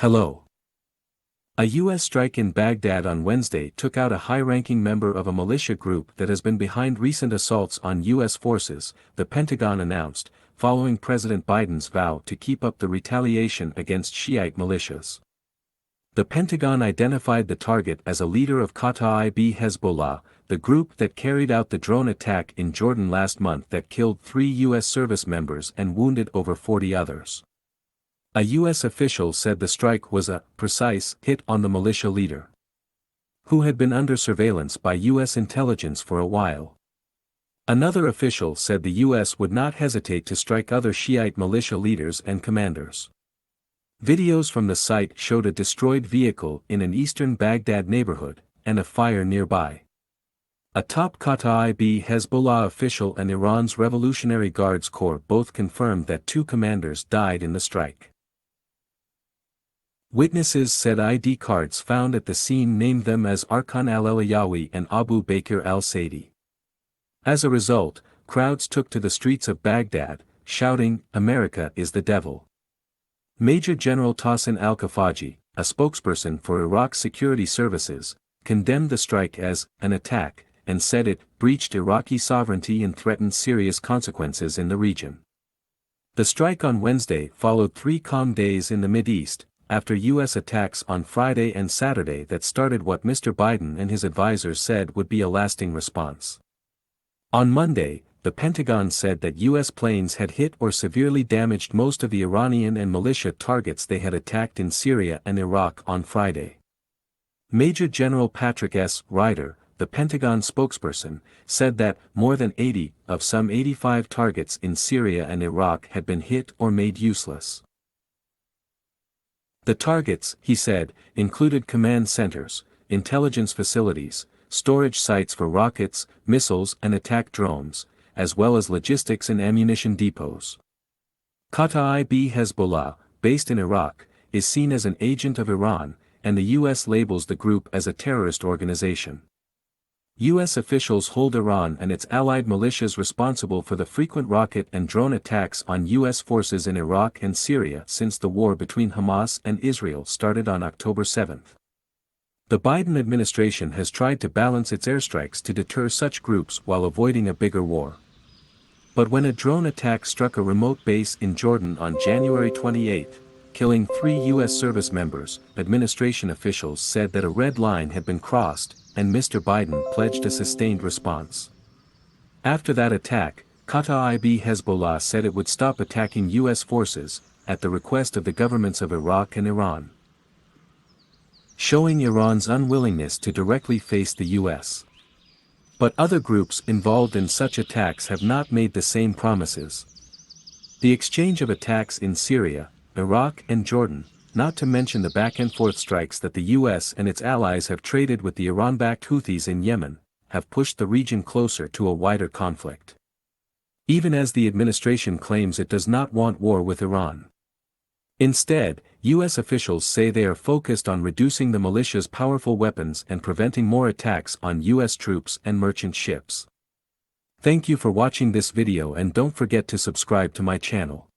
Hello. A U.S. strike in Baghdad on Wednesday took out a high-ranking member of a militia group that has been behind recent assaults on U.S. forces, the Pentagon announced, following President Biden's vow to keep up the retaliation against Shiite militias. The Pentagon identified the target as a leader of Kata'ib Hezbollah, the group that carried out the drone attack in Jordan last month that killed 3 U.S. service members and wounded over 40 others. A U.S. official said the strike was a precise hit on the militia leader, who had been under surveillance by U.S. intelligence for a while. Another official said the U.S. would not hesitate to strike other Shiite militia leaders and commanders. Videos from the site showed a destroyed vehicle in an eastern Baghdad neighborhood, and a fire nearby. A top Kata'ib Hezbollah official and Iran's Revolutionary Guards Corps both confirmed that 2 commanders died in the strike. Witnesses said ID cards found at the scene named them as Arkan al-Elayawi and Abu Baqir al-Saedi. As a result, crowds took to the streets of Baghdad, shouting, "America is the devil." Major General Tahsin al-Khafaji, a spokesperson for Iraq's security services, condemned the strike as an attack, and said it breached Iraqi sovereignty and threatened serious consequences in the region. The strike on Wednesday followed 3 calm days in the Mideast, after U.S. attacks on Friday and Saturday that started what Mr. Biden and his advisors said would be a lasting response. On Monday, the Pentagon said that U.S. planes had hit or severely damaged most of the Iranian and militia targets they had attacked in Syria and Iraq on Friday. Major General Patrick S. Ryder, the Pentagon spokesperson, said that more than 80 of some 85 targets in Syria and Iraq had been hit or made useless. The targets, he said, included command centers, intelligence facilities, storage sites for rockets, missiles and attack drones, as well as logistics and ammunition depots. Kata'ib Hezbollah, based in Iraq, is seen as an agent of Iran, and the U.S. labels the group as a terrorist organization. U.S. officials hold Iran and its allied militias responsible for the frequent rocket and drone attacks on U.S. forces in Iraq and Syria since the war between Hamas and Israel started on October 7. The Biden administration has tried to balance its airstrikes to deter such groups while avoiding a bigger war. But when a drone attack struck a remote base in Jordan on January 28, killing 3 U.S. service members, administration officials said that a red line had been crossed, and Mr. Biden pledged a sustained response. After that attack, Kata'ib Hezbollah said it would stop attacking U.S. forces, at the request of the governments of Iraq and Iran, showing Iran's unwillingness to directly face the U.S. But other groups involved in such attacks have not made the same promises. The exchange of attacks in Syria, Iraq and Jordan, not to mention the back-and-forth strikes that the U.S. and its allies have traded with the Iran-backed Houthis in Yemen, have pushed the region closer to a wider conflict. Even as the administration claims it does not want war with Iran. Instead, U.S. officials say they are focused on reducing the militia's powerful weapons and preventing more attacks on U.S. troops and merchant ships. Thank you for watching this video and don't forget to subscribe to my channel.